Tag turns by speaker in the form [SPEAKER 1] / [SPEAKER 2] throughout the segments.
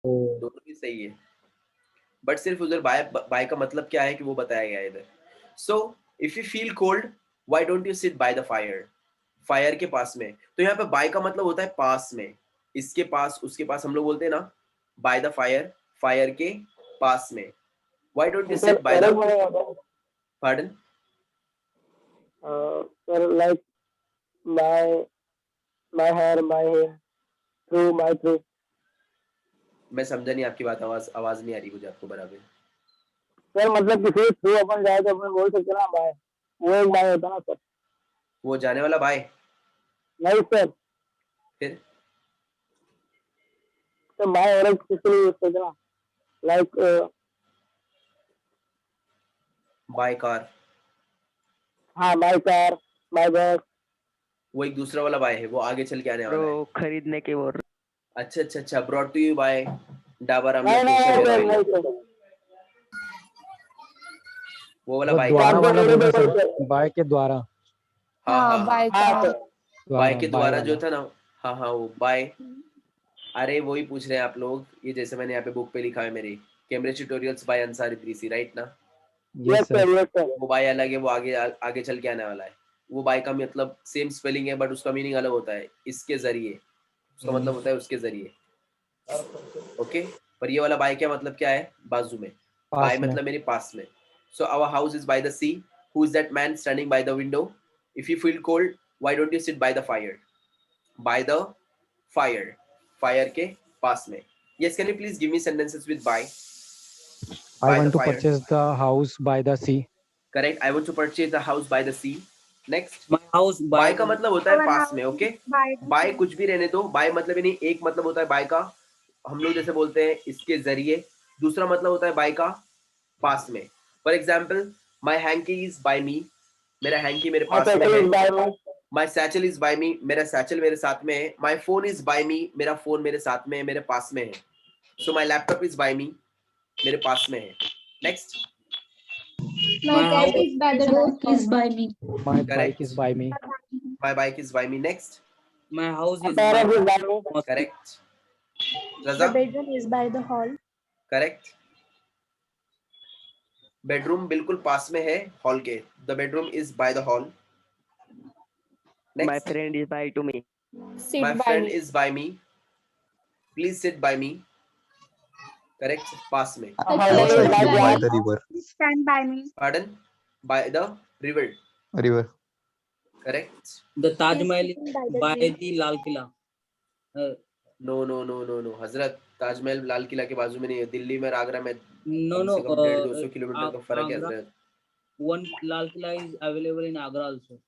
[SPEAKER 1] दोनों भी सही है, बट सिर्फ उधर बाय बाय का मतलब क्या है कि वो बताया गया है इधर. So if you feel cold, why don't you sit by the fire. Fire के पास में. तो यहाँ पे बाय का मतलब होता है पास में, इसके पास उसके पास. हम लोग बोलते हैं ना बाय द फायर, फायर के पास में. Why don't you sit by the. Pardon.
[SPEAKER 2] Sir like my hair, my hair, through my through.
[SPEAKER 1] मैं समझा नहीं आपकी बात, आवाज नहीं आ रही मुझे आपको बराबर.
[SPEAKER 2] सर मतलब किसी थ्रू अपन जाए तो अपन बोल सकते ना बाय, वो एक बाय होता ना सर.
[SPEAKER 1] वो जाने वाला बाय.
[SPEAKER 2] नहीं सर,
[SPEAKER 1] फिर
[SPEAKER 2] तो बाय और किसी यूज करते ना, लाइक
[SPEAKER 1] बाय कार.
[SPEAKER 2] हाँ बाय कार, बाय बस.
[SPEAKER 1] वो एक दूसरा वाला बाय है, वो आगे चल के आने वाला है.
[SPEAKER 3] ब्रो खरीदने के बोल रहे.
[SPEAKER 1] अच्छा अच्छा अच्छा. Brought to you by Dabur Amla
[SPEAKER 2] नहीं
[SPEAKER 1] केसर हेयर
[SPEAKER 2] नहीं
[SPEAKER 1] ऑयल.
[SPEAKER 2] सर, नहीं
[SPEAKER 1] वो वाला
[SPEAKER 4] वो
[SPEAKER 1] बाय
[SPEAKER 4] द्वारा
[SPEAKER 1] का.
[SPEAKER 4] वाला बोल रहे सर, बाय के द्वारा.
[SPEAKER 1] हाँ हाँ हाँ.
[SPEAKER 5] बाय
[SPEAKER 2] हाँ
[SPEAKER 5] कार.
[SPEAKER 2] सर.
[SPEAKER 1] बाय के
[SPEAKER 4] बाय
[SPEAKER 1] द्वारा जो
[SPEAKER 4] वाला.
[SPEAKER 1] था ना. हाँ हाँ वो बाय. अरे वही पूछ रहे हैं आप लोग, ये जैसे मैंने यहाँ पे बुक पे लिखा है मेरे, Cambridge tutorials by Ansar Idrisi, right ना.
[SPEAKER 4] Yes
[SPEAKER 2] yes
[SPEAKER 4] sir.
[SPEAKER 2] सर.
[SPEAKER 1] वो बाय अलग है, वो आगे आगे चल के आने वाला है. वो बाय का मतलब सेम स्पेलिंग है बट उसका मीनिंग अलग होता है. इसके जरिए उसका मतलब होता है उसके जरिए. ओके. पर ये वाला बाय क्या मतलब क्या है, बाजू में. बाय
[SPEAKER 4] पास में.
[SPEAKER 1] मतलब मेरे पास में. So our house is by the sea. Who is that man standing by the window. If you feel cold, why don't you sit by the fire. By the fire, fire के पास में. Yes, can you please give me sentences with by.
[SPEAKER 4] I
[SPEAKER 1] By the
[SPEAKER 4] want to
[SPEAKER 1] fire.
[SPEAKER 4] purchase the house by the sea.
[SPEAKER 1] Correct. I want to purchase the house by the sea. Next.
[SPEAKER 3] My house
[SPEAKER 1] by
[SPEAKER 3] by
[SPEAKER 1] का
[SPEAKER 3] the
[SPEAKER 1] मतलब होता है पास में. Okay. Bye कुछ भी रहने दो. Bye मतलब नहीं, एक मतलब होता है बाय का, हम लोग जैसे बोलते हैं इसके जरिए. दूसरा मतलब होता है बाय का पास में. For example, my hanky is by me. मेरा हैंकी मेरे
[SPEAKER 2] हाँ
[SPEAKER 1] पास में
[SPEAKER 2] सर,
[SPEAKER 1] है.
[SPEAKER 2] बाय में.
[SPEAKER 1] माई सैचल इज बाय मी. मेरा सैचल मेरे साथ में है. My phone is by me. मेरा फोन मेरे साथ में है, मेरे पास में है. सो माई लैपटॉप इज बाय मी. मेरे पास में है. Next.
[SPEAKER 3] my house
[SPEAKER 5] is by me.
[SPEAKER 4] My
[SPEAKER 1] Correct.
[SPEAKER 4] bike is by me.
[SPEAKER 1] My bike is by me. Next.
[SPEAKER 3] my house is
[SPEAKER 2] parrot
[SPEAKER 3] by
[SPEAKER 2] is by में.
[SPEAKER 1] Correct.
[SPEAKER 5] The
[SPEAKER 1] Raza.
[SPEAKER 5] bedroom is by the hall.
[SPEAKER 1] Correct. Bedroom बिल्कुल पास में है hall के. The bedroom is by the hall.
[SPEAKER 3] my
[SPEAKER 1] next.
[SPEAKER 3] friend is by to me.
[SPEAKER 5] Sit
[SPEAKER 1] my
[SPEAKER 5] by
[SPEAKER 1] friend
[SPEAKER 5] me.
[SPEAKER 1] Is by me. Please sit by me. Correct. पास में.
[SPEAKER 2] Holiday is
[SPEAKER 6] Outside
[SPEAKER 2] by
[SPEAKER 6] by
[SPEAKER 2] the.
[SPEAKER 6] the river.
[SPEAKER 5] Stand by me.
[SPEAKER 1] Pardon. By the river.
[SPEAKER 6] River.
[SPEAKER 1] Correct.
[SPEAKER 3] The Taj
[SPEAKER 5] He's
[SPEAKER 3] Mahal
[SPEAKER 5] sitting
[SPEAKER 3] is
[SPEAKER 5] by the
[SPEAKER 3] by
[SPEAKER 5] tree.
[SPEAKER 3] the Lal Killa.
[SPEAKER 1] No no no no no हजरत. ताजमहल लाल किला के बाजू में नहीं है. दिल्ली में और आगरा में
[SPEAKER 3] No,
[SPEAKER 1] कम
[SPEAKER 3] no.
[SPEAKER 1] से कम 150-200 kilometre का फर्क है
[SPEAKER 3] Agra,
[SPEAKER 1] Hazrat.
[SPEAKER 3] one Lal Killa is available in Agra also.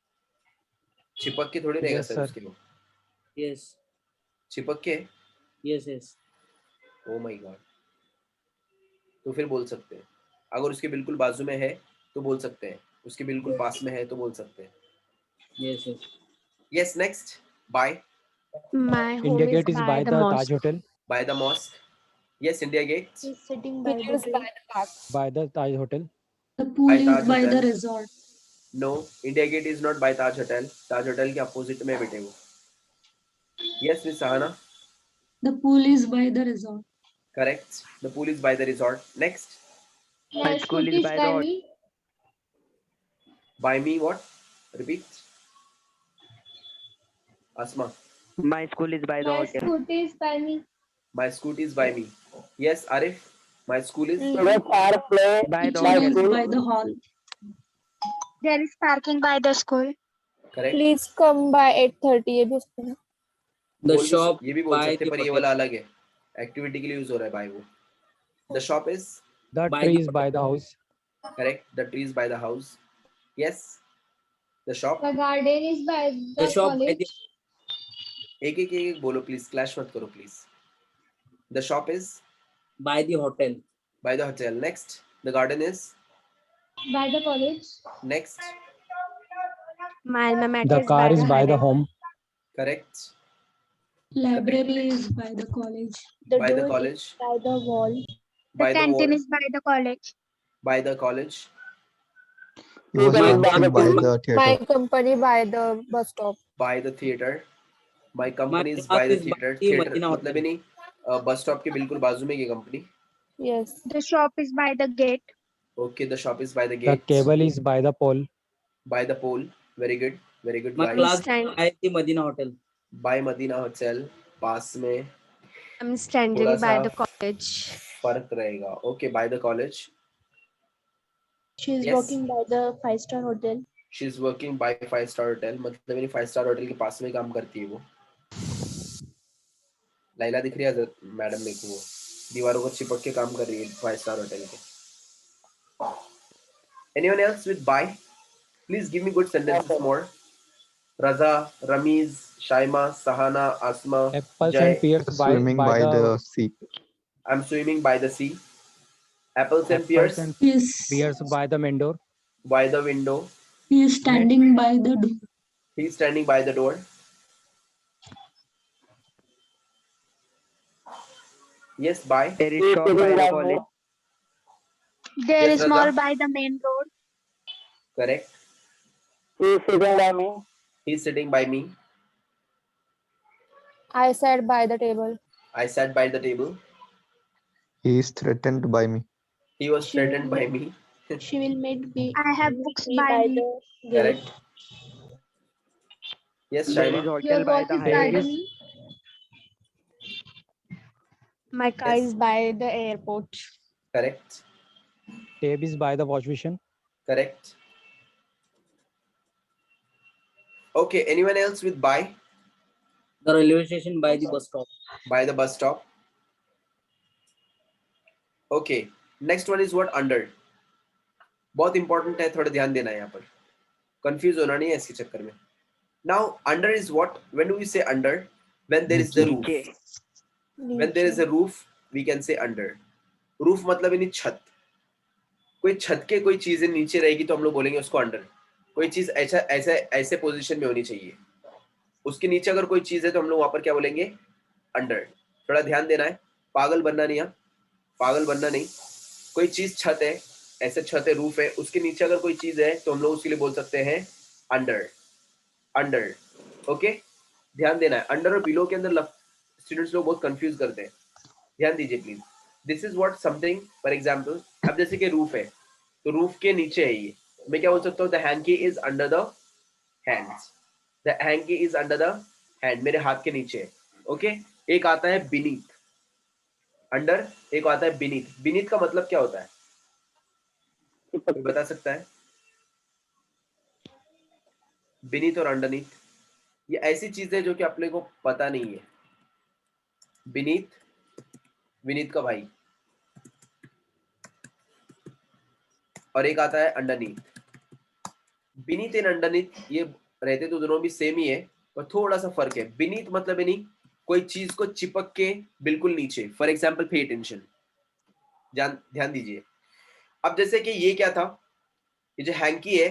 [SPEAKER 1] चिपक के थोड़ी रहेगा
[SPEAKER 4] Yes,
[SPEAKER 1] सर
[SPEAKER 4] sir.
[SPEAKER 1] उसके लिए.
[SPEAKER 3] Yes,
[SPEAKER 1] चिपक के.
[SPEAKER 3] yes, yes.
[SPEAKER 1] Oh my God. तो फिर बोल सकते हैं. अगर उसके बिल्कुल बाजू में है तो बोल सकते हैं. उसके बिल्कुल पास में है तो बोल सकते हैं.
[SPEAKER 3] Yes, yes.
[SPEAKER 1] Yes. Next. By.
[SPEAKER 5] My home
[SPEAKER 4] India
[SPEAKER 5] is
[SPEAKER 4] Gate is
[SPEAKER 5] by
[SPEAKER 4] by
[SPEAKER 5] the
[SPEAKER 4] the Taj
[SPEAKER 5] mosque.
[SPEAKER 4] Hotel.
[SPEAKER 1] By the mosque. Yes. India Gate.
[SPEAKER 5] He's sitting by the tree.
[SPEAKER 4] By the Taj Hotel.
[SPEAKER 5] The pool
[SPEAKER 1] By
[SPEAKER 5] is
[SPEAKER 1] Taj
[SPEAKER 5] by the
[SPEAKER 1] Hotel.
[SPEAKER 5] resort.
[SPEAKER 1] No. India Gate is not by Taj hotel. Taj hotel के opposite में बेटे वो. Yes miss Sahana.
[SPEAKER 5] The pool is by the resort.
[SPEAKER 1] Correct. The pool is by the resort. Next.
[SPEAKER 3] My school is by the hotel.
[SPEAKER 1] By me what. Repeat. asma.
[SPEAKER 3] My school is by the hotel.
[SPEAKER 5] Scooty is by me.
[SPEAKER 1] My scooty is by me. Yes, Arif. My school is.
[SPEAKER 2] Students are play
[SPEAKER 3] By the
[SPEAKER 2] by
[SPEAKER 3] hotel.
[SPEAKER 2] school.
[SPEAKER 5] By the hall.
[SPEAKER 7] There is parking by the school.
[SPEAKER 1] Correct.
[SPEAKER 5] Please come by 8:30. ये भी उसमें है.
[SPEAKER 3] The shop
[SPEAKER 1] ये भी बोल
[SPEAKER 3] by
[SPEAKER 1] सकते
[SPEAKER 3] the
[SPEAKER 1] हैं पर ये
[SPEAKER 3] hotel.
[SPEAKER 1] वाला अलग है. एक्टिविटी के लिए यूज हो रहा है बाय वो. The shop is.
[SPEAKER 4] The
[SPEAKER 3] By
[SPEAKER 4] tree
[SPEAKER 3] the
[SPEAKER 4] is by the house.
[SPEAKER 1] Correct. The tree is by the house. Yes. The shop.
[SPEAKER 7] The garden is by
[SPEAKER 3] The
[SPEAKER 7] the
[SPEAKER 3] shop by
[SPEAKER 7] college.
[SPEAKER 3] the
[SPEAKER 1] एक बोलो please. Clash मत करो please. The shop is
[SPEAKER 3] by the hotel.
[SPEAKER 1] by the hotel. Next. The garden is.
[SPEAKER 7] By the college.
[SPEAKER 1] Next.
[SPEAKER 7] My alma mater
[SPEAKER 4] The
[SPEAKER 7] is
[SPEAKER 4] car
[SPEAKER 7] by
[SPEAKER 4] is
[SPEAKER 7] the
[SPEAKER 4] by the
[SPEAKER 7] highway.
[SPEAKER 4] home.
[SPEAKER 1] Correct.
[SPEAKER 5] Library is by the college. The
[SPEAKER 1] By the
[SPEAKER 5] door
[SPEAKER 1] college.
[SPEAKER 5] is by the wall.
[SPEAKER 7] The
[SPEAKER 1] By the
[SPEAKER 7] canteen
[SPEAKER 1] wall.
[SPEAKER 7] is by the college.
[SPEAKER 1] By the college.
[SPEAKER 6] He was
[SPEAKER 2] People
[SPEAKER 6] walking by the
[SPEAKER 5] My
[SPEAKER 6] theater.
[SPEAKER 5] company by the bus stop.
[SPEAKER 1] By the theater. My company is
[SPEAKER 3] class
[SPEAKER 1] by the
[SPEAKER 3] is by
[SPEAKER 1] theater.
[SPEAKER 3] the
[SPEAKER 1] Theater
[SPEAKER 3] Madina
[SPEAKER 1] मतलब
[SPEAKER 3] Hotel.
[SPEAKER 1] ही नहीं. Bus stop के बिल्कुल बाजू में ये company.
[SPEAKER 7] Yes. The shop is by the gate.
[SPEAKER 1] Okay, the shop is by the
[SPEAKER 4] The
[SPEAKER 1] gate.
[SPEAKER 4] cable is by the pole.
[SPEAKER 1] By the pole. Very good
[SPEAKER 3] My
[SPEAKER 1] guys.
[SPEAKER 3] class
[SPEAKER 7] Stand.
[SPEAKER 3] by the Madina Hotel.
[SPEAKER 1] By Madina Hotel. पास में
[SPEAKER 7] I'm standing
[SPEAKER 1] थोड़ा
[SPEAKER 7] by
[SPEAKER 1] सा
[SPEAKER 7] the college.
[SPEAKER 1] फर्क रहेगा. Okay, by the college.
[SPEAKER 7] She is
[SPEAKER 1] Yes.
[SPEAKER 7] working by the 5-star hotel.
[SPEAKER 1] She is working by 5-star hotel. मतलब मेरी 5-star hotel के पास में काम करती है वो. लाइला दिख रही है मैडम मेरे को, वो दीवारों को चिपक के काम कर रही है 5-star होटल के. Anyone else with by? Please give me good sentences more. Raza, Ramiz, Shaima, Sahana, Asma,
[SPEAKER 4] Apples
[SPEAKER 1] Jay.
[SPEAKER 4] and pears
[SPEAKER 6] Swimming by the sea.
[SPEAKER 1] I'm swimming by the sea. Apples and
[SPEAKER 4] apples
[SPEAKER 1] pears
[SPEAKER 4] and
[SPEAKER 5] Yes.
[SPEAKER 4] pears by the main door.
[SPEAKER 1] by the window.
[SPEAKER 5] He is standing by the door.
[SPEAKER 1] He's standing by the door. Yes, by.
[SPEAKER 2] There is shop by the college.
[SPEAKER 7] There
[SPEAKER 1] Yes,
[SPEAKER 7] is mall
[SPEAKER 1] Raza.
[SPEAKER 7] by the main road.
[SPEAKER 1] Correct.
[SPEAKER 2] He is sitting by me.
[SPEAKER 1] He's sitting by me.
[SPEAKER 7] I sat by the table.
[SPEAKER 1] I sat by the table.
[SPEAKER 6] He is threatened by me.
[SPEAKER 1] He was threatened by me.
[SPEAKER 7] She will meet me. I have books by me.
[SPEAKER 1] Correct. Yes, Shaima.
[SPEAKER 7] Your boss is by
[SPEAKER 4] highway.
[SPEAKER 7] me. My car
[SPEAKER 1] Yes.
[SPEAKER 7] is by the airport.
[SPEAKER 1] Correct.
[SPEAKER 4] Tab is by the wash basin.
[SPEAKER 1] Correct. Okay, anyone else with by?
[SPEAKER 3] The railway station by the bus stop.
[SPEAKER 1] By the bus stop. Okay, next one is what? Under. बहुत important है, थोड़ा ध्यान देना है यहाँ पर, confuse होना नहीं है इसके चक्कर में. Now under is what? When do we say under? When there is the roof. When there is a roof, we can say under. Roof मतलब यानी छत. कोई छत के कोई चीजें नीचे रहेगी तो हम लोग बोलेंगे उसको अंडर. कोई चीज ऐसा ऐसा ऐसे पोजीशन में होनी चाहिए, उसके नीचे अगर कोई चीज है तो हम लोग वहां पर क्या बोलेंगे? अंडर. थोड़ा ध्यान देना है, पागल बनना नहीं है, पागल बनना नहीं. कोई चीज छत है, ऐसे छत है, रूफ है, उसके नीचे अगर कोई चीज है तो हम लोग उसके लिए बोल सकते हैं अंडर. अंडर. ओके, ध्यान देना है. अंडर और बिलो के अंदर स्टूडेंट्स लोग बहुत कंफ्यूज करते हैं, ध्यान दीजिए please. This is what something, for example अब जैसे कि रूफ है तो रूफ के नीचे है ये, मैं क्या बोल सकता हूँ? The hanky is under the hands. The hanky is under the hand, मेरे हाथ के नीचे है. ओके, एक आता है बीनीथ, अंडर, एक आता है बीनीथ. बीनीथ का मतलब क्या होता है, कोई बता सकता है? बीनीथ और अंडरनीथ, ये ऐसी चीजें जो कि अपने को पता नहीं है. बीनीथ, विनीत का भाई, और एक आता है अंडरनीथ. बीनीथ एंड अंडरनीथ ये रहते तो दोनों भी सेम ही है, पर थोड़ा सा फर्क है. बीनीथ मतलब नहीं कोई चीज को चिपक के बिल्कुल नीचे. फॉर एग्जाम्पल पे अटेंशन, ध्यान दीजिए. अब जैसे कि ये क्या था, ये जो हैंकी है,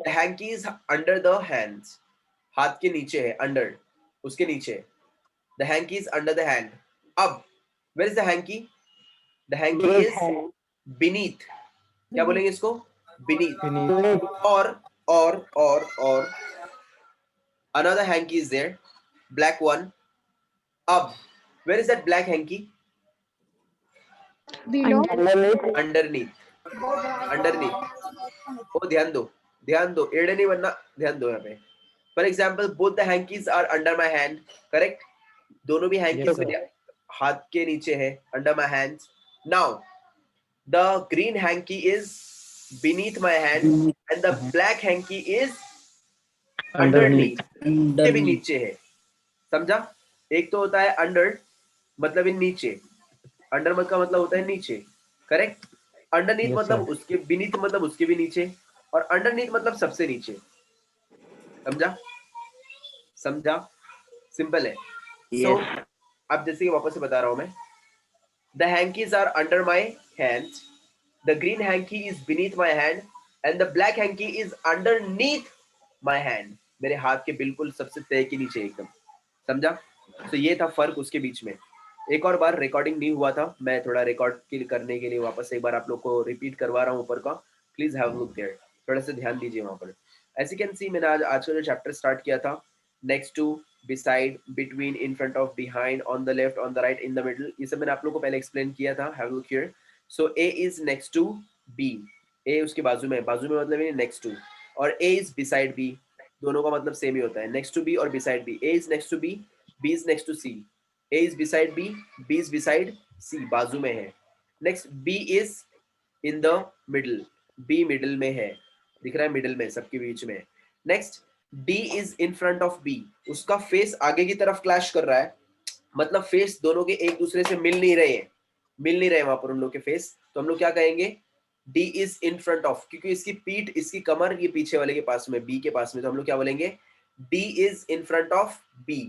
[SPEAKER 1] hanky is under the hands, हाथ के नीचे है, अंडर उसके नीचे. The hanky is under the hand. अब where is the hanky? The hanky is beneath. क्या बोलेंगे इसको? बीनीथ.
[SPEAKER 4] Beneath.
[SPEAKER 1] और another hanky is there, black one. अब where is that black hanky?
[SPEAKER 7] Below.
[SPEAKER 1] Underneath. ओ ध्यान दो, एड़े नहीं बनना, ध्यान दो यहाँ पे. For example both the hankies are under my hand. Correct, दोनों भी hankies
[SPEAKER 4] Yes, sir.
[SPEAKER 1] मेरे हाथ के नीचे है, under my hands. Now the green hanky is beneath my hand and the black hanky is underneath. ये भी नीचे है, समझा? एक तो होता है अंडर मतलब इन नीचे, अंडर का मतलब होता है नीचे, करेक्ट. अंडरनीथ
[SPEAKER 4] Yes,
[SPEAKER 1] मतलब
[SPEAKER 4] sir.
[SPEAKER 1] उसके, बीनीथ मतलब उसके भी नीचे, और अंडरनीथ मतलब सबसे नीचे. समझा? सिंपल है. सो अब जैसे कि वापस से बता रहा हूं मैं, the hankies are under my hands, the green hanky is beneath my hand and the black hanky is underneath my hand. मेरे हाथ के बिल्कुल सबसे तय के नीचे एकदम. समझा? तो ये था फर्क उसके बीच में. एक और बार रिकॉर्डिंग नहीं हुआ था, मैं थोड़ा रिकॉर्ड करने के लिए वापस एक बार आप लोग को रिपीट करवा रहा हूँ ऊपर का. प्लीज हैव लुक देयर, थोड़ा सा ध्यान दीजिए वहां पर. एज यू कैन सी, मैंने आज का जो चैप्टर स्टार्ट किया था, next to beside, between, in front of, behind, on the left, on the right, in the middle, ये सब मैंने आप लोगों को पहले एक्सप्लेन किया था. Have a look here. So A is next to B. A उसके बाजू में मतलब ये next to, और A is beside B. दोनों का मतलब सेम ही होता है, next to B और beside B. A is next to B, B is next to C. A is beside B, B is beside C, बाजू में है. Next B is in the middle, B middle में है, दिख रहा है middle में, सबके बीच में. Next D is in front of B, उसका फेस आगे की तरफ क्लैश कर रहा है, मतलब फेस दोनों के एक दूसरे से मिल नहीं रहे वहां पर उन लोग के फेस. तो हम लोग क्या कहेंगे, D is in front of, क्योंकि इसकी पीठ, इसकी कमर ये पीछे वाले के पास में, B के पास में, तो हम लोग क्या बोलेंगे, D is in front of B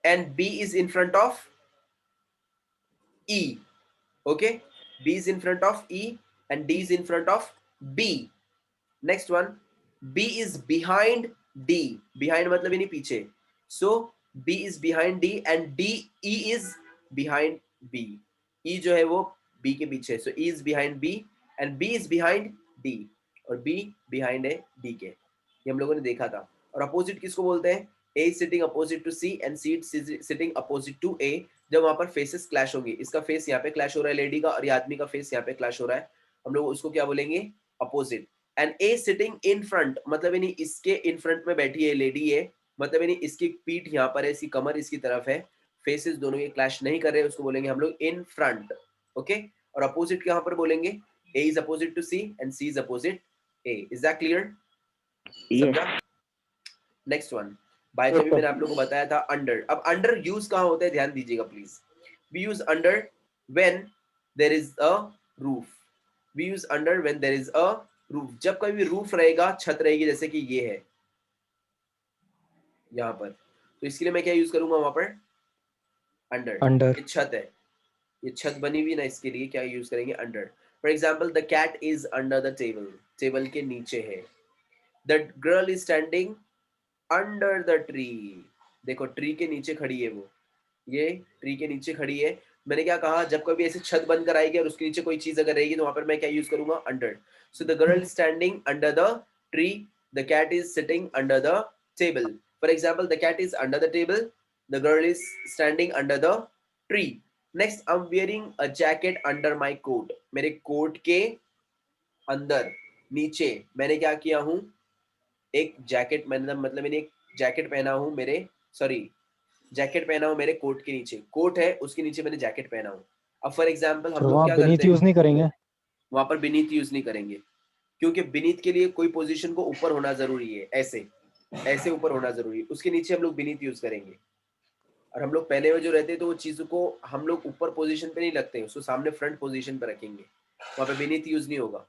[SPEAKER 1] and B is in front of E. Okay, B is in front of E and D is in front of B. Next one, B is behind D. Behind मतलब यानी पीछे. So B is behind D and E is behind B. E जो है वो B के पीछे. So E is behind B and B is behind D. और B behind है D के. ये हम लोगों ने देखा था. और अपोजिट किसको बोलते हैं? A is sitting opposite to C and C is sitting opposite to A. जब वहां पर फेसेस क्लैश होंगे, इसका फेस यहाँ पे क्लैश हो रहा है लेडी का, और ये आदमी का फेस यहाँ पे क्लैश हो रहा है, हम लोग उसको क्या बोलेंगे, opposite. And A sitting in front मतलब यानी इसके इन फ्रंट में बैठी है लेडी है, मतलब यानी इसकी पीठ यहाँ पर है, इसकी कमर इसकी तरफ है, फेसेस दोनों ये क्लैश नहीं कर रहे, उसको बोलेंगे हम लोग इन फ्रंट. ओके, और अपोजिट यहाँ पर बोलेंगे A is opposite to C and C is opposite A. Is that clear? Next one, by the way मैंने आप लोगों को बताया था अंडर. अब अंडर यूज कहाँ होता है, ध्यान दीजिएगा please. We use under when there is a roof. We use under when there is a roof. जब कभी भी रूफ रहेगा, छत रहेगी, जैसे कि ये है यहाँ पर, तो इसके लिए मैं क्या यूज करूंगा वहां पर, अंडर. ये छत है, ये छत बनी हुई ना, इसके लिए क्या यूज करेंगे, under. For example, the cat is under the table. Table के नीचे है. The girl is standing under the tree. देखो ट्री के नीचे खड़ी है वो, ये ट्री के नीचे खड़ी है. मैंने क्या कहा, जब कभी ऐसे छत बनकर आएगी और उसके नीचे कोई चीज अगर रहेगी तो वहां पर मैं क्या यूज करूंगा, under. So the girl is standing under the tree, the cat is sitting under the table. For example, the cat is under the table, the girl is standing under the tree. Next, I am wearing a jacket under my coat. मेरे coat के अंदर नीचे मैंने क्या किया हूँ, एक jacket, मतलब मैंने एक जैकेट पहना हूँ मेरे, सॉरी जैकेट पहना हूँ मेरे कोट के नीचे. कोट है, उसके नीचे मैंने जैकेट पहना हूँ. अब फॉर एग्जांपल हम लोग क्या करते हैं,
[SPEAKER 4] यूज नहीं करेंगे,
[SPEAKER 1] वहां पर बीनीथ यूज नहीं करेंगे, क्योंकि बीनीथ के लिए कोई पोजीशन को ऊपर होना जरूरी है, ऐसे ऊपर होना जरूरी है, उसके नीचे हम लोग बीनीथ यूज करेंगे. और हम लोग पहले में जो रहते हैं तो वो चीज को हम लोग ऊपर पोजीशन पे नहीं रखते हैं, उसको सामने फ्रंट पोजीशन पे रखेंगे, वहां पे बीनीथ यूज नहीं होगा.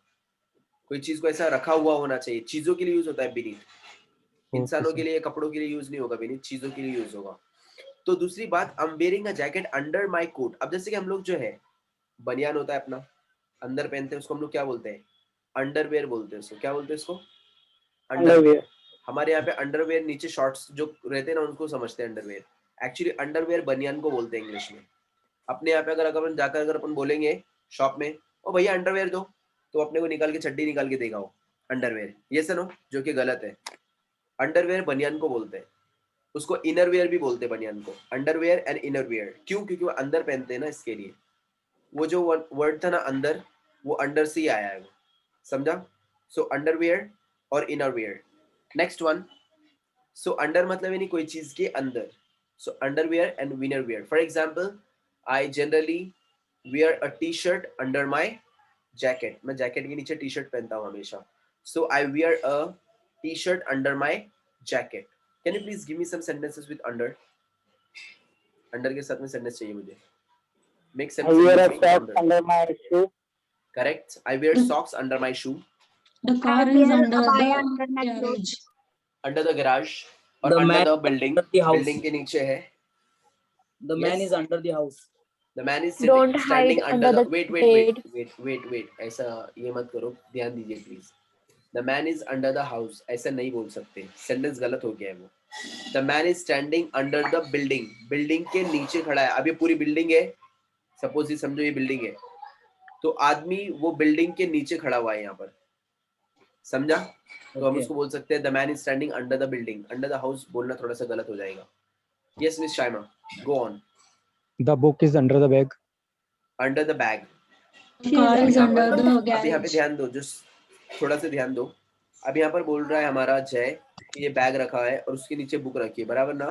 [SPEAKER 1] कोई चीज को ऐसा रखा हुआ होना चाहिए. चीजों के लिए यूज होता है बीनीथ, इंसानों के लिए, कपड़ों के लिए यूज नहीं होगा बीनीथ, चीजों के लिए यूज होगा. तो दूसरी बात, I am wearing a jacket under my coat. अब जैसे कि हम लोग जो है बनियान होता है अपना, अंदर पहनते हैं, उसको हम लोग क्या बोलते हैं, अंडरवेयर बोलते हैं. उसको क्या बोलते हैं, इसको अंडरवेयर. हमारे यहाँ पे अंडरवेयर नीचे शॉर्ट्स जो रहते हैं ना, उनको समझते हैं अंडरवेयर. एक्चुअली अंडरवेयर बनियान को बोलते हैं इंग्लिश में. अपने यहाँ पे अगर अपन जाकर अगर अपन बोलेंगे शॉप में, ओ भैया अंडरवेयर दो, तो अपने को निकाल के चड्डी निकाल के देगा वो अंडरवेयर. ये सुनो, जो कि गलत है. अंडरवेयर बनियान को बोलते हैं, उसको इनरवेयर भी बोलते हैं बनियान को. अंडरवेयर एंड इनरवेयर क्यों, क्योंकि वो अंदर पहनते हैं ना, इसके लिए. वो जो वर्ड था ना अंदर, वो अंडर से ही आया है, वो समझा. सो अंडरवेयर और innerwear. Next one, so under मतलब यानी कोई चीज के अंदर. So underwear and innerwear. For example, I generally wear a T shirt under my jacket. मैं जैकेट के नीचे टी शर्ट पहनता हूँ हमेशा. So I wear a T shirt under my jacket. Can you please give me some sentences with under? Under के साथ में sentence चाहिए मुझे. Make some
[SPEAKER 2] I wear a
[SPEAKER 1] sentences with
[SPEAKER 2] sock
[SPEAKER 1] under.
[SPEAKER 2] under my shoe.
[SPEAKER 1] Correct. I wear socks under my shoe.
[SPEAKER 5] The
[SPEAKER 7] I
[SPEAKER 5] car is
[SPEAKER 7] wear
[SPEAKER 5] under
[SPEAKER 7] abaya
[SPEAKER 5] the
[SPEAKER 7] under my clothes.
[SPEAKER 5] garage.
[SPEAKER 1] Under the garage और
[SPEAKER 3] The
[SPEAKER 1] under
[SPEAKER 3] man
[SPEAKER 1] the building.
[SPEAKER 3] under the house.
[SPEAKER 1] Building के नीचे है.
[SPEAKER 3] The man
[SPEAKER 1] Yes.
[SPEAKER 3] is under the house.
[SPEAKER 1] The man is sitting,
[SPEAKER 7] Don't
[SPEAKER 1] standing
[SPEAKER 7] hide
[SPEAKER 1] under
[SPEAKER 7] under
[SPEAKER 1] the.
[SPEAKER 7] the
[SPEAKER 1] Wait. ऐसा ये मत करो, ध्यान दीजिए please. The man is under the house. ऐसा नहीं बोल सकते. Sentence गलत हो गया है वो. The man is standing under the building. Building के नीचे खड़ा है. अब ये पूरी बिल्डिंग है. सपोज ये समझो ये बिल्डिंग है, तो आदमी वो बिल्डिंग के नीचे खड़ा हुआ है यहाँ पर. समझा? तो हम
[SPEAKER 3] Okay.
[SPEAKER 1] उसको बोल सकते हैं the man is standing under the building. Under the house बोलना थोड़ा सा गलत हो जाएगा. Yes miss Shaima, go on.
[SPEAKER 4] The book is under the bag.
[SPEAKER 1] Under the bag.
[SPEAKER 5] Car is
[SPEAKER 1] यहाँ
[SPEAKER 5] under
[SPEAKER 1] पर
[SPEAKER 5] the
[SPEAKER 1] अब यहाँ पे
[SPEAKER 5] garage.
[SPEAKER 1] ध्यान दो, जस्ट थोड़ा सा ध्यान दो. अब यहाँ पर बोल रहा है हमारा जय कि ये बैग रखा है और उसके नीचे बुक रखी है, बराबर ना?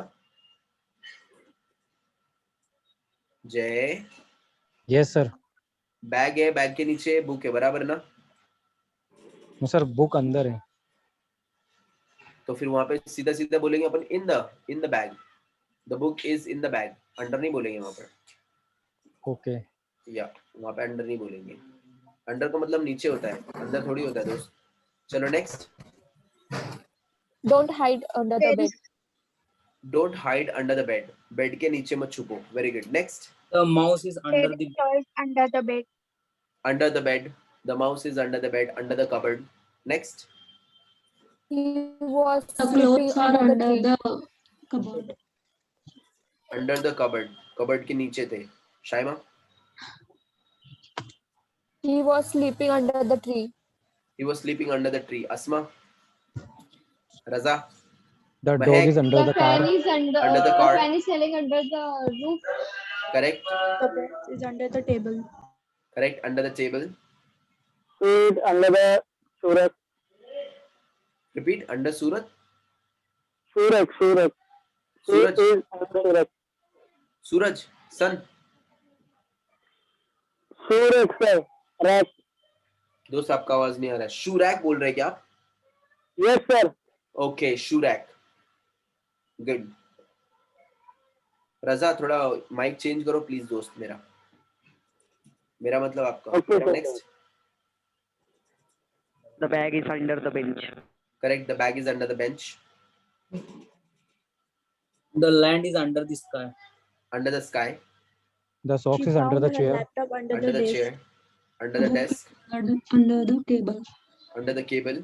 [SPEAKER 1] जय,
[SPEAKER 4] Yes, sir.
[SPEAKER 1] बैग है, बैग के नीचे बुक है, बराबर ना?
[SPEAKER 4] No, sir. Book अंदर है.
[SPEAKER 1] तो फिर वहां पे सीधा सीधा बोलेंगे अपन in the bag. The book is in the bag. Under नहीं बोलेंगे वहां पर.
[SPEAKER 4] Okay.
[SPEAKER 1] या वहां पे अंडर नहीं बोलेंगे. अंडर का मतलब नीचे होता है, अंदर थोड़ी होता है दोस्त. चलो next.
[SPEAKER 8] Don't hide under the
[SPEAKER 7] There
[SPEAKER 8] bed.
[SPEAKER 7] is
[SPEAKER 1] don't hide under the bed. Bed के नीचे मत छुपो. Very good. Next.
[SPEAKER 3] The mouse is
[SPEAKER 7] there
[SPEAKER 3] under
[SPEAKER 7] is
[SPEAKER 3] the
[SPEAKER 7] toys under the bed.
[SPEAKER 1] Under the bed. The mouse is under the bed, under the cupboard. Next.
[SPEAKER 8] He was
[SPEAKER 5] The
[SPEAKER 8] sleeping
[SPEAKER 5] clothes are
[SPEAKER 8] under the
[SPEAKER 5] under
[SPEAKER 8] tree.
[SPEAKER 5] the cupboard.
[SPEAKER 1] Under the cupboard. Cupboard के नीचे थे. Shaima.
[SPEAKER 8] He was sleeping under the tree.
[SPEAKER 1] He was sleeping under the tree. Asma. Raza.
[SPEAKER 4] The
[SPEAKER 1] Mahek.
[SPEAKER 4] dog is under the car.
[SPEAKER 8] is under,
[SPEAKER 1] Under the car.
[SPEAKER 8] fan is selling under the roof.
[SPEAKER 1] Correct.
[SPEAKER 5] The box is under the table.
[SPEAKER 1] Correct. Under the table.
[SPEAKER 2] Feet under the Suraj.
[SPEAKER 1] Repeat. Under Surat.
[SPEAKER 2] Suraj.
[SPEAKER 1] Suraj.
[SPEAKER 2] Feet is under Suraj.
[SPEAKER 1] Suraj. Sun.
[SPEAKER 2] Suraj sir. Rack.
[SPEAKER 1] दोस्त आपका आवाज नहीं आ रहा है. Shoe rack बोल रहे हैं क्या आप?
[SPEAKER 2] Yes sir.
[SPEAKER 1] Okay, shoe rack. Good. Raza थोड़ा माइक चेंज करो प्लीज दोस्त. मेरा मतलब आपका.
[SPEAKER 2] Okay, sir.
[SPEAKER 1] Next.
[SPEAKER 9] The bag is under the bench.
[SPEAKER 1] Correct. The bag is under the bench.
[SPEAKER 3] the land is under the sky.
[SPEAKER 1] Under the sky.
[SPEAKER 4] The socks
[SPEAKER 5] She
[SPEAKER 4] is under
[SPEAKER 5] found
[SPEAKER 4] the
[SPEAKER 5] her
[SPEAKER 4] chair.
[SPEAKER 5] laptop under
[SPEAKER 1] under
[SPEAKER 5] the
[SPEAKER 1] the
[SPEAKER 5] desk.
[SPEAKER 1] Chair. Under the desk.
[SPEAKER 5] Under the table.
[SPEAKER 1] Under the cable.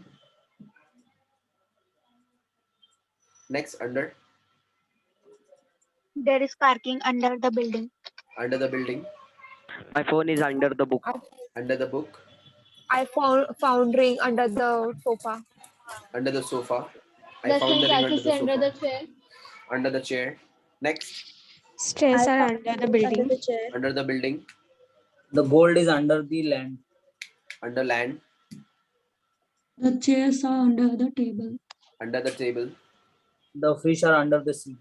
[SPEAKER 1] Next. Under.
[SPEAKER 7] There is parking under the building.
[SPEAKER 1] Under the building.
[SPEAKER 9] My phone is under the book.
[SPEAKER 1] Under the book.
[SPEAKER 8] I found ring under the sofa.
[SPEAKER 1] Under the sofa.
[SPEAKER 8] The
[SPEAKER 1] I found the ring
[SPEAKER 8] sunglasses under the chair.
[SPEAKER 1] under the chair. Next.
[SPEAKER 7] Stairs are under the building.
[SPEAKER 5] Under the chair.
[SPEAKER 1] Under the building.
[SPEAKER 3] The gold is under the land.
[SPEAKER 1] Under land.
[SPEAKER 5] The chairs are under the table.
[SPEAKER 1] Under the table.
[SPEAKER 3] The fish are under the sea.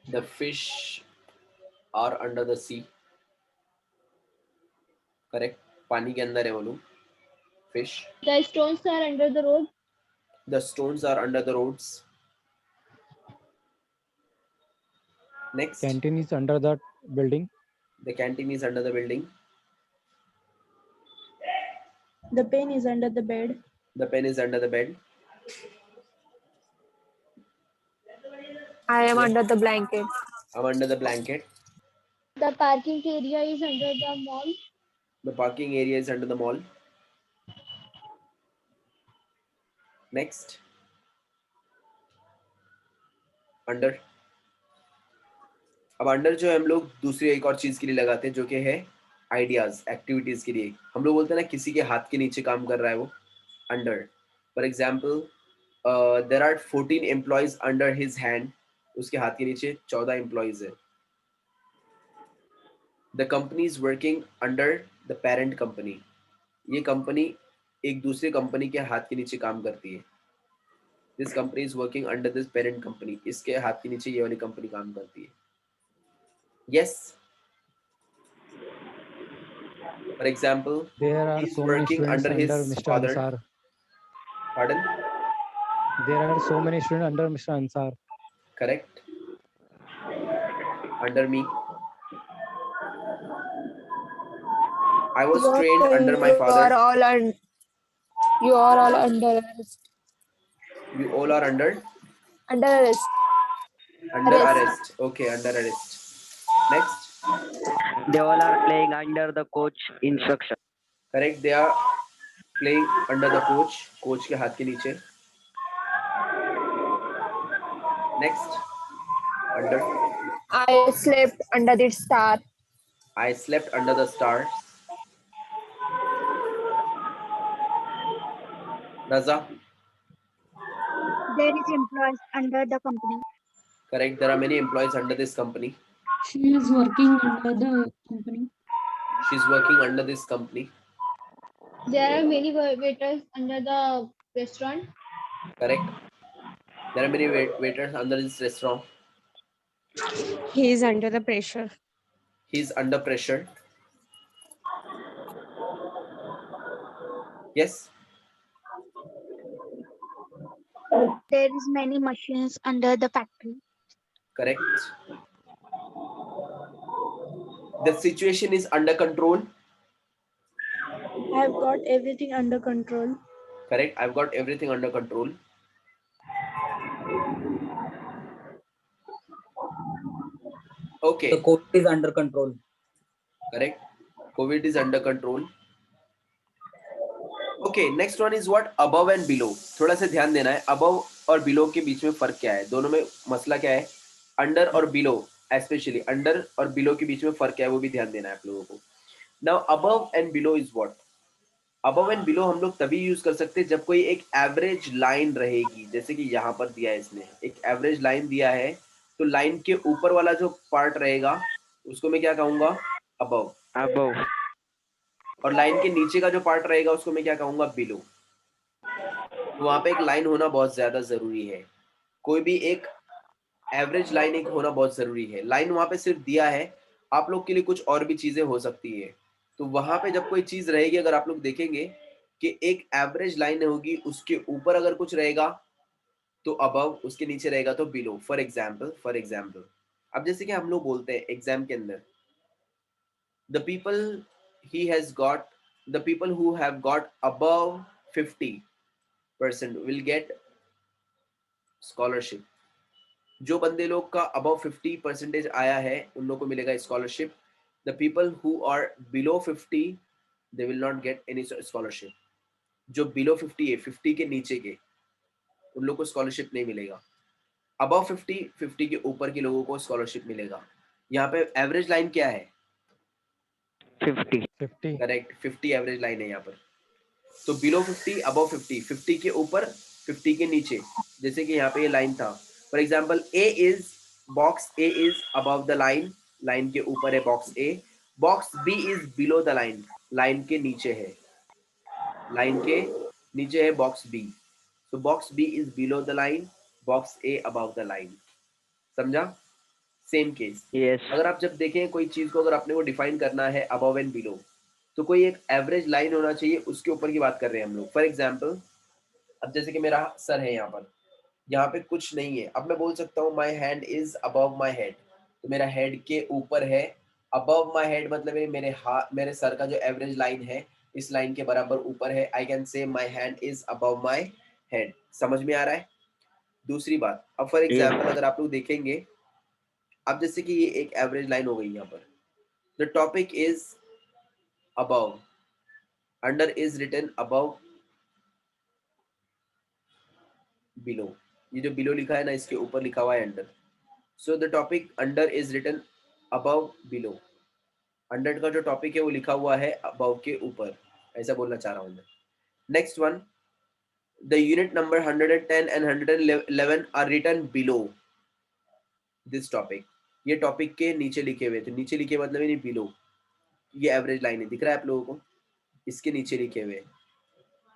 [SPEAKER 1] The fish are under the sea. Correct. पानी के अंदर है वो लोग. Fish.
[SPEAKER 8] The stones are under the road.
[SPEAKER 1] The stones are under the roads. Next.
[SPEAKER 4] Canteen is under the building.
[SPEAKER 1] The canteen is under the building.
[SPEAKER 5] The pen is under the bed.
[SPEAKER 1] The pen is under the bed.
[SPEAKER 8] I am under the blanket.
[SPEAKER 1] I'm under the blanket.
[SPEAKER 8] The parking area is under the mall.
[SPEAKER 1] The parking area is under the mall. Next. Under. अब under जो है हम लोग दूसरी एक और चीज के लिए लगाते हैं जो कि है आइडियाज, एक्टिविटीज के लिए. हम लोग बोलते हैं ना किसी के हाथ के नीचे काम कर रहा है वो. Under. For example there are 14 employees under his hand. उसके हाथ के नीचे 14 एम्प्लॉयज है. The company is working under the parent company. ये कंपनी एक दूसरे कंपनी के हाथ के नीचे काम करती है. This company is working under this parent company. इसके हाथ के नीचे ये वाली कंपनी काम करती है. Yes. For example,
[SPEAKER 4] There are
[SPEAKER 1] he's
[SPEAKER 4] so many
[SPEAKER 1] working
[SPEAKER 4] students
[SPEAKER 1] under
[SPEAKER 4] under
[SPEAKER 1] his
[SPEAKER 4] Mr.
[SPEAKER 1] father.
[SPEAKER 4] Ansar.
[SPEAKER 1] Pardon?
[SPEAKER 4] There are so many students under Mr. Ansar.
[SPEAKER 1] Correct. Under me. I was trained under my father.
[SPEAKER 8] You are all under arrest.
[SPEAKER 1] You all are under
[SPEAKER 8] Arrest.
[SPEAKER 1] arrest. Okay, under arrest. Next.
[SPEAKER 9] They all are playing under the coach instruction.
[SPEAKER 1] Correct. They are playing under the coach. Coach के हाथ के नीचे. Next. Under.
[SPEAKER 8] I slept under the star.
[SPEAKER 1] I slept under the stars. Raza,
[SPEAKER 7] There is employees under the company.
[SPEAKER 1] correct. There are many employees under this company.
[SPEAKER 5] She is working under the company.
[SPEAKER 1] She's working under this company.
[SPEAKER 8] There are many waiters under the restaurant.
[SPEAKER 1] Correct. There are many waiters under this restaurant.
[SPEAKER 8] He is under the pressure.
[SPEAKER 1] He's under pressure. Yes.
[SPEAKER 7] There is many machines under the factory.
[SPEAKER 1] Correct. The situation is under control.
[SPEAKER 5] I've got everything under control.
[SPEAKER 1] Correct. I've got everything under control. Okay.
[SPEAKER 3] The COVID is under control.
[SPEAKER 1] Correct. COVID is under control. Okay, next one is what? Above and below. थोड़ा सा ध्यान देना है. Above और below के बीच में फर्क क्या है? दोनों में मसला क्या है? Under और below, especially under और below के बीच में फर्क क्या है वो भी ध्यान देना है आप लोगों को. Now above and below is what? Above and below हम लोग तभी यूज कर सकते हैं जब कोई एक एवरेज लाइन रहेगी. जैसे कि यहाँ पर दिया है इसने, एक एवरेज लाइन दिया है, तो लाइन के ऊपर वाला जो पार्ट रहेगा उसको मैं क्या कहूंगा? Above.
[SPEAKER 9] Above.
[SPEAKER 1] और लाइन के नीचे का जो पार्ट रहेगा उसको मैं क्या कहूंगा? बिलो. वहां पे एक लाइन होना बहुत ज्यादा जरूरी है. कोई भी एक एवरेज लाइन एक होना बहुत जरूरी है. लाइन वहां पे सिर्फ दिया है, आप लोग के लिए कुछ और भी चीजें हो सकती है. तो वहां पे जब कोई चीज रहेगी, अगर आप लोग देखेंगे कि एक एवरेज लाइन होगी, उसके ऊपर अगर कुछ रहेगा तो अबव, उसके नीचे रहेगा तो बिलो. फॉर एग्जाम्पल अब जैसे कि हम लोग बोलते हैं एग्जाम के अंदर, the people who have got above 50% will get scholarship. जो बंदे लोग का above 50% आया है उन लोग को मिलेगा scholarship. The people who are below 50 they will not get any scholarship. जो below 50 है, 50 के नीचे के, उन लोग को scholarship नहीं मिलेगा. above 50 के ऊपर के लोगों को scholarship मिलेगा. यहाँ पे average line क्या है?
[SPEAKER 9] 50.
[SPEAKER 1] करेक्ट, 50 एवरेज लाइन है यहाँ पर. तो बिलो 50, अबव 50, 50 के ऊपर 50 के नीचे. जैसे कि यहाँ पे ये लाइन था, for example box A is above the line, line के ऊपर है box A. Box B is below the line, line के नीचे है, लाइन के नीचे है बॉक्स बी. तो box B is below the line, box A above the line. समझा? Same case.
[SPEAKER 9] Yes.
[SPEAKER 1] अगर आप जब देखें कोई चीज को, अगर आपने वो डिफाइन करना है अबव एंड बिलो, तो कोई एक एवरेज लाइन होना चाहिए, उसके ऊपर की बात कर रहे हैं हम लोग. फॉर एग्जांपल अब जैसे कि मेरा सर है यहाँ पे कुछ नहीं है. अब मैं बोल सकता हूँ my hand is above my head, तो मेरा हेड के ऊपर है. अबव माई हेड मतलब मेरे सर का जो एवरेज लाइन है इस लाइन के बराबर ऊपर है. I can say my hand is above my head. समझ में आ रहा है? दूसरी बात, अब फॉर एग्जाम्पल अगर आप लोग देखेंगे, अब जैसे कि ये एक एवरेज लाइन हो गई यहाँ पर, the topic is above, under is written above, below. ये जो below लिखा है ना, इसके ऊपर लिखा हुआ है under. So the topic under is written above, below. under का जो टॉपिक है वो लिखा हुआ है above के ऊपर, ऐसा बोलना चाह रहा हूँ मैं. Next one, the unit number 110 and 111 are written below this topic. ये टॉपिक के नीचे लिखे हुए थे. नीचे लिखे मतलब नहीं below. ये एवरेज लाइन है, दिख रहा है आप लोगों को, इसके नीचे लिखे हुए.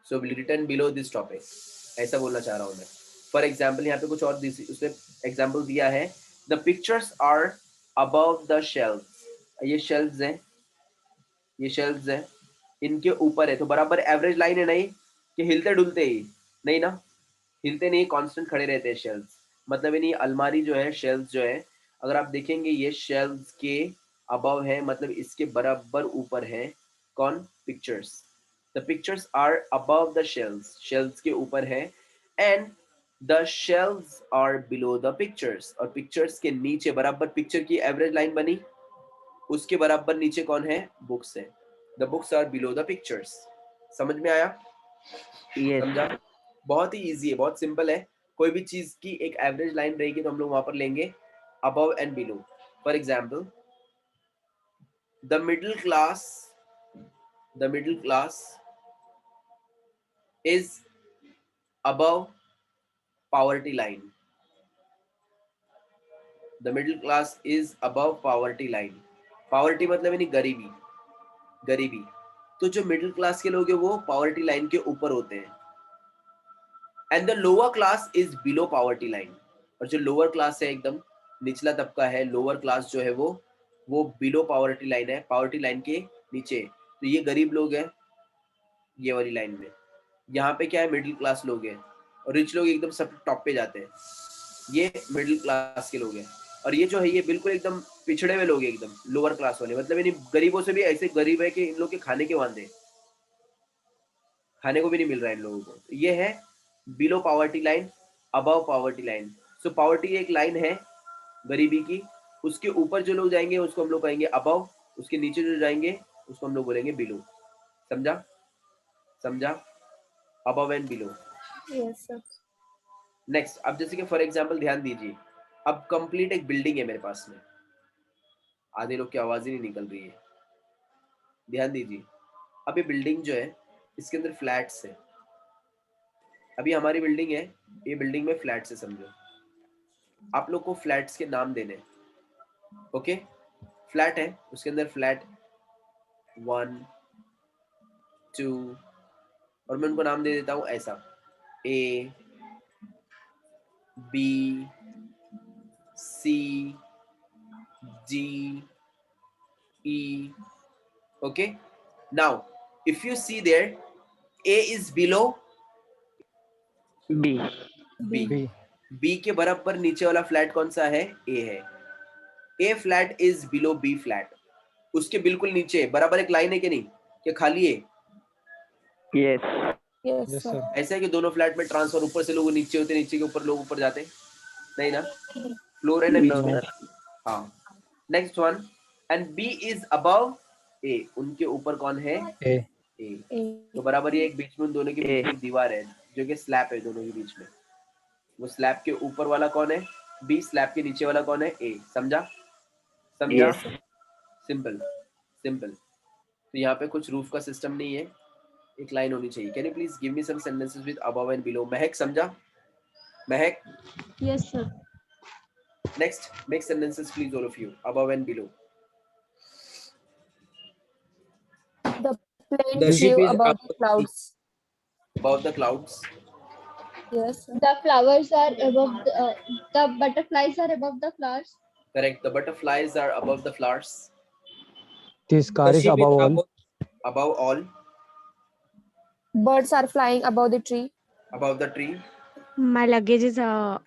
[SPEAKER 1] सो रिटन बिलो दिस टॉपिक, ऐसा बोलना चाह रहा हूँ मैं. फॉर एग्जाम्पल यहाँ पे कुछ और उसने एग्जाम्पल दिया है, the pictures are above the shelves. ये शेल्व्स हैं, ये शेल्व्स हैं, इनके ऊपर है. तो बराबर एवरेज लाइन है नहीं कि हिलते डुलते ही नहीं ना, हिलते नहीं, कांस्टेंट खड़े रहते हैं शेल्व्स. मतलब नहीं, अलमारी जो है, शेल्व्स जो है, अगर आप देखेंगे ये शेल्व्स के अबव है, मतलब इसके बराबर ऊपर है कौन? Pictures. The pictures are above the shelves, shelves के ऊपर है. And the shelves are below the pictures, और पिक्चर्स के नीचे बराबर पिक्चर की एवरेज लाइन बनी, उसके बराबर नीचे कौन है? बुक्स है. The books are below the pictures. समझ में आया?
[SPEAKER 9] Yes.
[SPEAKER 1] समझा? बहुत ही इजी है, बहुत सिंपल है. कोई भी चीज की एक एवरेज लाइन रहेगी तो हम लोग वहां पर लेंगे above and below. For example the middle class is above poverty line. The middle class is above poverty line. Poverty मतलब यानी गरीबी, गरीबी. तो जो मिडिल क्लास के लोग हैं वो पॉवर्टी लाइन के ऊपर होते हैं. And the lower class is below poverty line. और जो लोअर क्लास है, एकदम निचला तबका है, लोअर क्लास जो है वो बिलो पॉवर्टी लाइन है, पॉवर्टी लाइन के नीचे. तो ये गरीब लोग हैं ये वाली लाइन में. यहाँ पे क्या है, मिडिल क्लास लोग हैं, और रिच लोग एकदम सब टॉप पे जाते हैं. ये मिडिल क्लास के लोग हैं. और ये जो है ये बिल्कुल एकदम पिछड़े हुए लोग हैं, एकदम लोअर क्लास वाले. मतलब इन गरीबों से भी ऐसे गरीब है कि इन लोग के खाने के वांदे, खाने को भी नहीं मिल रहा है इन लोगों को. ये है below poverty line, above poverty line. So poverty एक लाइन है गरीबी की, उसके ऊपर जो लोग जाएंगे उसको हम लोग कहेंगे अबव, उसके नीचे जो जाएंगे उसको हम लोग बोलेंगे बिलो. समझा? समझा? Above and below.
[SPEAKER 5] Yes, sir.
[SPEAKER 1] Next, अब जैसे कि फॉर एग्जांपल ध्यान दीजिए, अब कंप्लीट एक बिल्डिंग है मेरे पास में. आधे लोग की आवाज ही नहीं निकल रही है. ध्यान दीजिए, अब ये बिल्डिंग जो है इसके अंदर फ्लैट्स है. अभी हमारी बिल्डिंग है, ये बिल्डिंग में फ्लैट्स है समझो. आप लोग को फ्लैट्स के नाम देने. ओके, फ्लैट है, उसके अंदर फ्लैट 1 2, और मैं उनको नाम दे देता हूँ ऐसा, A B C D E. Okay, now if you see there, A is below
[SPEAKER 9] B.
[SPEAKER 1] B.
[SPEAKER 4] B.
[SPEAKER 1] B के बराबर नीचे वाला फ्लैट कौन सा है? ए है. A flat is below B flat. उसके बिल्कुल नीचे बराबर एक लाइन है कि नहीं, कि खाली है?
[SPEAKER 9] Yes.
[SPEAKER 5] Yes,
[SPEAKER 4] Yes,
[SPEAKER 5] sir.
[SPEAKER 4] sir.
[SPEAKER 1] ऐसा है कि दोनों फ्लैट में ट्रांसफर, ऊपर से लोग नीचे होते, नीचे के ऊपर लोग ऊपर जाते नहीं ना, फ्लोर है ना बीच
[SPEAKER 9] No,
[SPEAKER 1] में.
[SPEAKER 9] sir.
[SPEAKER 1] हाँ. Next one, and B is above A. उनके ऊपर कौन है?
[SPEAKER 4] A.
[SPEAKER 1] ए.
[SPEAKER 5] A.
[SPEAKER 1] तो बराबर ये एक बीच में, उन दोनों के बीच
[SPEAKER 9] ए.
[SPEAKER 1] में एक दीवार है जो कि स्लैब है दोनों के बीच में. वो स्लैब के ऊपर वाला कौन है? बी. स्लैब के नीचे वाला कौन है? ए. समझा? समझा?
[SPEAKER 9] Yes.
[SPEAKER 1] Simple simple. तो यहाँ पे कुछ रूफ का सिस्टम नहीं है, एक लाइन होनी चाहिए. Can you please give me some sentences with above and below? Mahak समझा? Mahak?
[SPEAKER 5] Yes, sir.
[SPEAKER 1] Next, make sentences please all of you, above and below.
[SPEAKER 5] The plane
[SPEAKER 3] The ship
[SPEAKER 5] flew
[SPEAKER 3] is
[SPEAKER 5] above
[SPEAKER 3] above
[SPEAKER 5] the
[SPEAKER 3] the sea.
[SPEAKER 5] clouds.
[SPEAKER 1] Above the clouds.
[SPEAKER 5] Yes, sir.
[SPEAKER 8] The flowers are above the butterflies are above the flowers.
[SPEAKER 1] Correct. The butterflies are above the flowers.
[SPEAKER 4] This car
[SPEAKER 3] The
[SPEAKER 4] is
[SPEAKER 3] ship is
[SPEAKER 4] above all.
[SPEAKER 1] Above all.
[SPEAKER 5] Birds are flying above the tree.
[SPEAKER 1] Above the tree.
[SPEAKER 7] My luggage is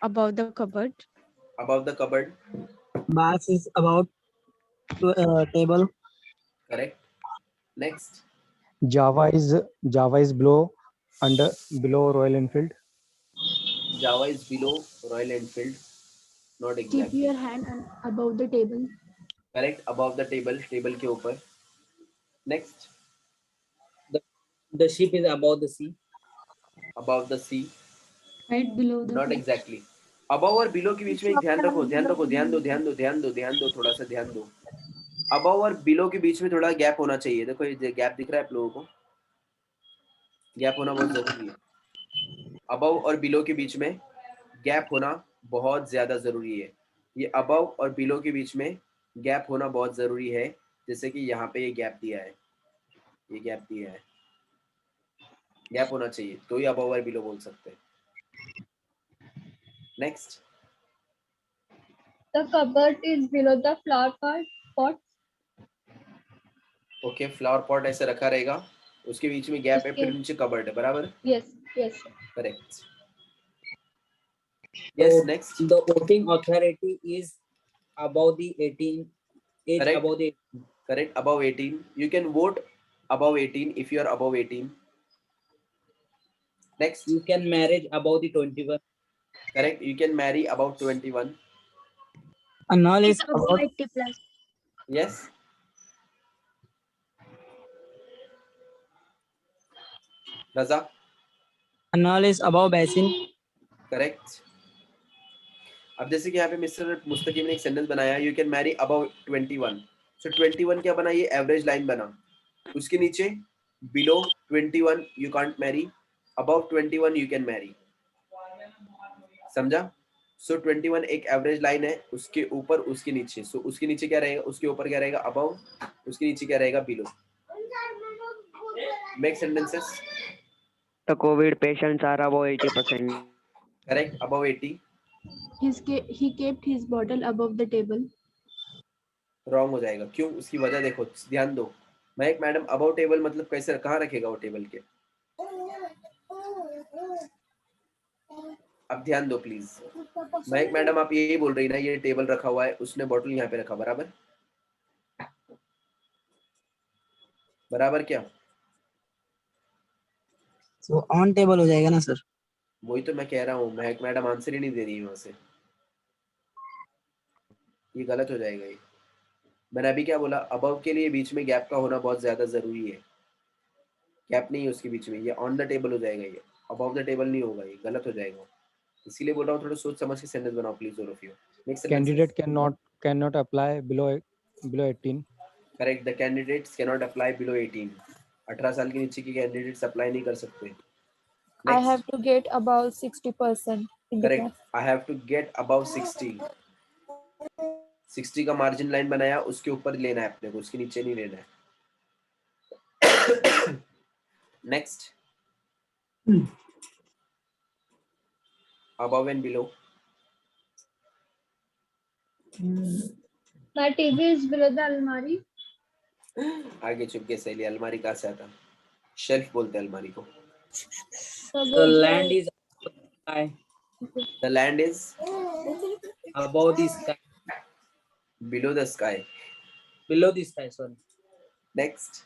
[SPEAKER 7] above the cupboard.
[SPEAKER 1] Above the cupboard.
[SPEAKER 2] Bass is about table.
[SPEAKER 1] Correct. Next.
[SPEAKER 4] Java is below Royal Enfield.
[SPEAKER 1] Java is below Royal Enfield. Not
[SPEAKER 5] Keep
[SPEAKER 1] exactly.
[SPEAKER 5] your hand above the table.
[SPEAKER 1] Correct. Above the table. Table के ऊपर. Next.
[SPEAKER 3] The ship is above the sea.
[SPEAKER 1] Above the sea.
[SPEAKER 5] Right below the
[SPEAKER 1] Not
[SPEAKER 5] clouds.
[SPEAKER 1] exactly. Above और below के बीच में एक ध्यान रखो, ध्यान रखो, ध्यान दो, ध्यान दो, ध्यान दो, ध्यान दो, थोड़ा सा ध्यान दो. Above और below के बीच में थोड़ा गैप होना चाहिए. देखो ये गैप दिख रहा है आप लोगों को? गैप होना बहुत जरूरी है. Above और below के बीच में गैप होना बहुत ज्यादा जरूरी है. ये above और below के बीच में गैप होना बहुत जरूरी है. जैसे कि यहाँ पे ये गैप दिया है, ये गैप दिया है, गैप होना चाहिए तो ही above और below बोल सकते हैं. Next.
[SPEAKER 8] The cupboard is below the flower pot.
[SPEAKER 1] Okay, flower pot ऐसे रखा रहेगा, उसके बीच में गैप है,
[SPEAKER 8] उसके-
[SPEAKER 1] फिर नीचे कबर्ड है. बराबर?
[SPEAKER 8] Yes, yes.
[SPEAKER 1] Correct. Yes. Next.
[SPEAKER 3] The voting authority is above the 18. Age
[SPEAKER 1] Correct.
[SPEAKER 3] above the 18.
[SPEAKER 1] Correct. Above 18. You can vote above 18 if you are above 18. Next.
[SPEAKER 3] You can marry above the 21.
[SPEAKER 1] Correct. You can marry above 21.
[SPEAKER 2] Annul is
[SPEAKER 7] It's above
[SPEAKER 2] about
[SPEAKER 7] 80 plus.
[SPEAKER 1] Yes. Raza.
[SPEAKER 2] annul is above basin.
[SPEAKER 1] Correct. अब जैसे कि यहाँ पे mister मुस्तकीम ने एक sentence बनाया, you can marry above 21. So 21 क्या बना? ये एवरेज लाइन बना. उसके नीचे below 21 you can't marry, above 21 you can marry. समझा? सो 21 एक एवरेज लाइन है, उसके ऊपर उसके नीचे, सो उसके नीचे क्या रहेगा, उसके ऊपर क्या रहेगा अबव, उसके नीचे क्या रहेगा below. Make sentences.
[SPEAKER 9] The COVID patients are above 80%.
[SPEAKER 1] Correct, above 80.
[SPEAKER 5] He kept his bottle above the table.
[SPEAKER 1] Wrong हो जाएगा. क्यों? उसकी वजह देखो, ध्यान दो. महक मैडम अबव टेबल मतलब कैसे, कहाँ रखेगा वो टेबल के? अब ध्यान दो प्लीज. महक मैडम आप यही बोल रही ना, ये टेबल रखा हुआ है, उसने बॉटल यहाँ पे रखा, बराबर? बराबर क्या?
[SPEAKER 2] तो ऑन टेबल हो जाएगा ना सर?
[SPEAKER 1] वही तो मैं कह रहा हूँ, महक मैडम आंसर ही नहीं दे रही है वहां से. ये गलत हो जाएगा ये. मैंने अभी क्या बोला, अबव के लिए बीच में गैप का होना बहुत ज्यादा जरूरी है. गैप नहीं है उसके बीच में, ये ऑन द टेबल हो जाएगा, ये अबव द टेबल नहीं होगा, ये गलत हो जाएगा. इसीलिए बोल रहा हूँ थोड़ा सोच समझ के सेंटेंस बनाओ please all of you.
[SPEAKER 4] Candidate cannot apply below 18.
[SPEAKER 1] Correct, the candidates can not apply below 18. 18 साल के नीचे के कैंडिडेट्स अप्लाई नहीं कर सकते.
[SPEAKER 8] I have to get above 60% in the
[SPEAKER 1] correct,
[SPEAKER 8] class.
[SPEAKER 1] I have to get above 60. 60 का margin line बनाया, उसके ऊपर लेना है अपने को, उसके नीचे नहीं लेना है. Next, above and below.
[SPEAKER 8] My TV is below the almari.
[SPEAKER 1] आगे चुप के सहेली, अलमारी कहाँ से आता? शेल्फ बोलते हैं अलमारी को.
[SPEAKER 3] The land is above the sky.
[SPEAKER 1] The land is
[SPEAKER 3] Above the sky.
[SPEAKER 1] below the sky.
[SPEAKER 3] Below the sky, sorry.
[SPEAKER 1] Next,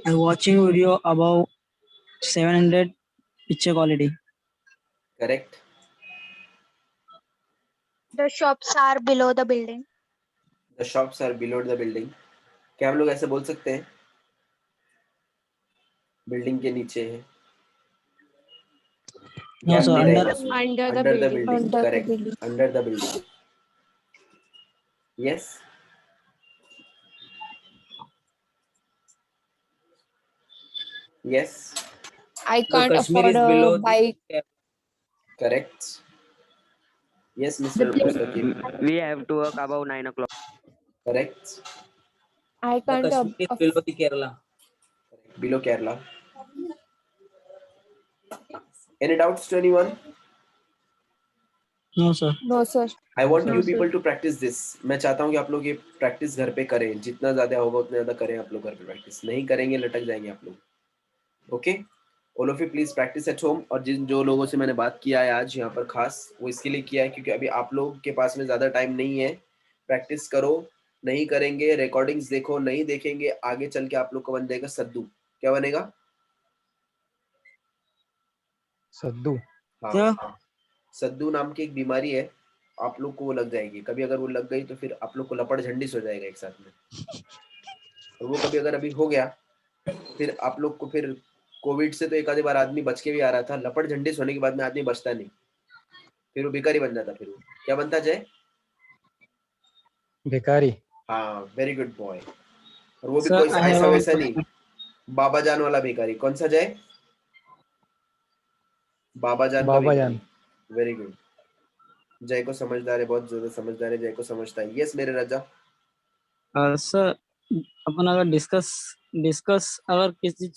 [SPEAKER 2] I'm watching video above 700 picture quality.
[SPEAKER 1] correct.
[SPEAKER 7] The shops are below the building.
[SPEAKER 1] The shops are below the building. क्या हम लोग ऐसे बोल सकते हैं? Building के नीचे है.
[SPEAKER 2] No,
[SPEAKER 1] Gap
[SPEAKER 2] sir,
[SPEAKER 1] नहीं
[SPEAKER 2] under-
[SPEAKER 1] रहेगा उसमें.
[SPEAKER 5] Under the
[SPEAKER 1] Under the
[SPEAKER 5] building.
[SPEAKER 1] building.
[SPEAKER 8] Under the
[SPEAKER 1] Correct.
[SPEAKER 8] building.
[SPEAKER 1] Under the building. Yes. Yes.
[SPEAKER 8] I
[SPEAKER 3] The
[SPEAKER 8] can't
[SPEAKER 3] Kashmir
[SPEAKER 8] afford
[SPEAKER 3] is below
[SPEAKER 8] a bike.
[SPEAKER 3] the
[SPEAKER 1] Correct. Yes, Mr. Mustaqim.
[SPEAKER 9] We have to work above 9 o'clock.
[SPEAKER 1] Correct.
[SPEAKER 8] I
[SPEAKER 3] The
[SPEAKER 8] can't
[SPEAKER 3] Kashmir is below the Kerala.
[SPEAKER 1] Below Kerala. Any doubts to anyone?
[SPEAKER 2] No, sir.
[SPEAKER 8] No, sir.
[SPEAKER 1] I want
[SPEAKER 8] No,
[SPEAKER 1] you
[SPEAKER 8] sir.
[SPEAKER 1] people to practice this. मैं चाहता हूँ कि आप लोग ये practice घर पे करें, जितना ज्यादा होगा उतना ज्यादा करें आप लोग घर पे प्रैक्टिस. नहीं करेंगे लटक जाएंगे आप लोग. Okay, all of you please practice at home. और जिन जो लोगों से मैंने बात किया है आज यहाँ पर खास, वो इसके लिए किया है क्योंकि अभी आप लोग के पास में ज्यादा टाइम नहीं है. प्रैक्टिस करो. नहीं करेंगे, रिकॉर्डिंग्स देखो, नहीं देखेंगे, आगे चल के आप लोग को बन जाएगा सद्दू. क्या बनेगा?
[SPEAKER 4] Saddu.
[SPEAKER 2] क्या?
[SPEAKER 1] हाँ, सद्दू नाम की एक बीमारी है, आप लोग को वो लग जाएगी. कभी अगर वो लग गई तो फिर आप लोग को लपड़ झंडिस हो जाएगा एक साथ में. और वो कभी अगर अभी हो गया, फिर आप लोग को फिर कोविड से तो एक आधी बार आदमी बच के भी आ रहा था, लपड़ झंडिस होने के बाद में आदमी बचता नहीं, फिर वो भिखारी बन जाता. फिर वो क्या बनता जय?
[SPEAKER 4] Bhikari.
[SPEAKER 1] हाँ, वेरी गुड बॉय. और वो भी
[SPEAKER 2] Sir,
[SPEAKER 1] कोई
[SPEAKER 2] I have
[SPEAKER 1] ऐसा
[SPEAKER 2] a-
[SPEAKER 1] वैसा नहीं, बाबा जान वाला भिखारी. कौन सा जय? बाबा जान का
[SPEAKER 4] बाबा
[SPEAKER 1] भिखारी.
[SPEAKER 4] जान.
[SPEAKER 1] Very good. जय को समझदार है, बहुत ज्यादा समझदार है, जय को समझता है. यस मेरे राजा.
[SPEAKER 2] सर अपन अगर डिस्कस अगर किसी